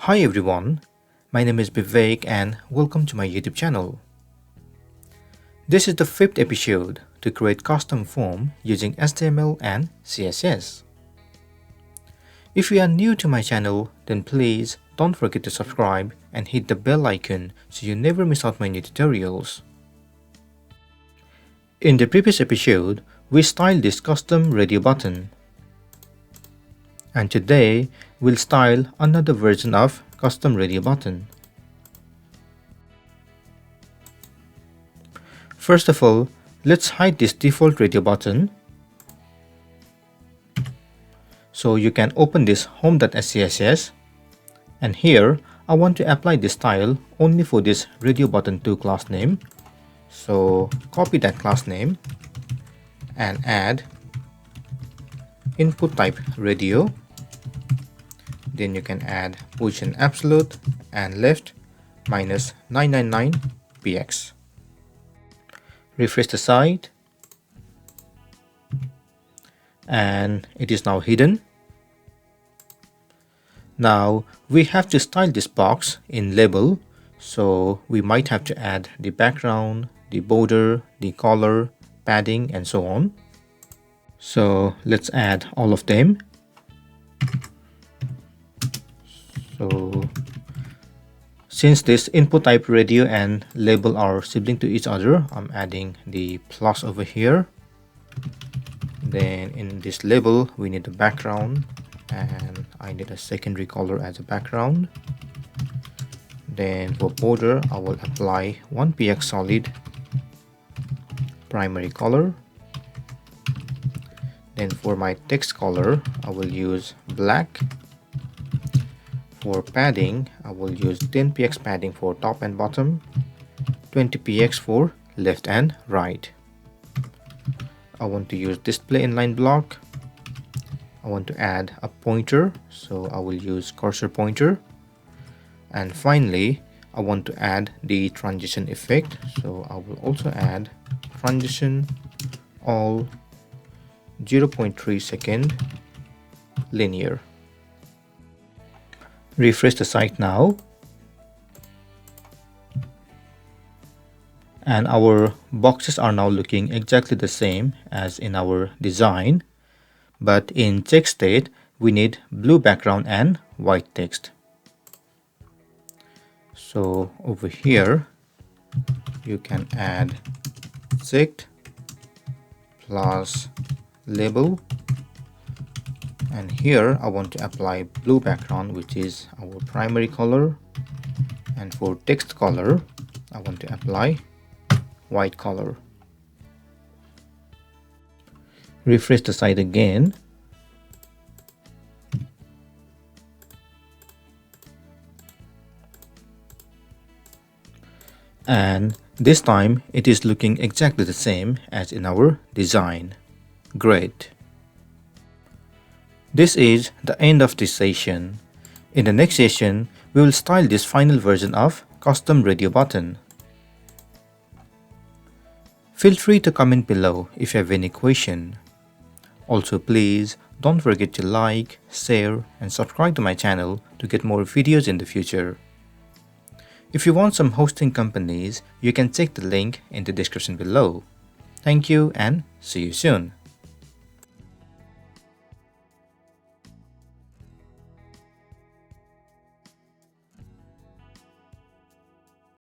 Hi everyone, my name is Vivek and welcome to my YouTube channel. This is the fifth episode to create custom form using HTML and CSS. If you are new to my channel, then please don't forget to subscribe and hit the bell icon so you never miss out my new tutorials. In the previous episode, we styled this custom radio button. And today, we'll style another version of custom radio button. First of all, let's hide this default radio button. So you can open this home.scss, and here I want to apply this style only for this radio button 2 class name. So copy that class name and add input type radio. Then you can add position absolute and left minus 999 px. Refresh the site and it is now hidden. Now we have to style this box in label, so we might have to add the background, the border, the color, padding and so on. So let's add all of them. So since this input type radio and label are sibling to each other, I'm adding the plus over here. Then in this label we need a background and I need a secondary color as a background. Then for border I will apply 1 px solid primary color. Then for my text color I will use black. For padding I will use 10 px padding for top and bottom, 20 px for left and right. I want to use display inline block. I want to add a pointer, so I will use cursor pointer. And finally I want to add the transition effect, so I will also add transition all 0.3 second linear. Refresh the site now and our boxes are now looking exactly the same as in our design, but in text state we need blue background and white text. So over here you can add text plus label, and here I want to apply blue background, which is our primary color, and for text color I want to apply white color. Refresh the site again and this time it is looking exactly the same as in our design. Great. This is the end of this session. In the next session, we will style this final version of custom radio button. Feel free to comment below if you have any question. Also please don't forget to like, share and subscribe to my channel to get more videos in the future. If you want some hosting companies, you can check the link in the description below. Thank you and see you soon.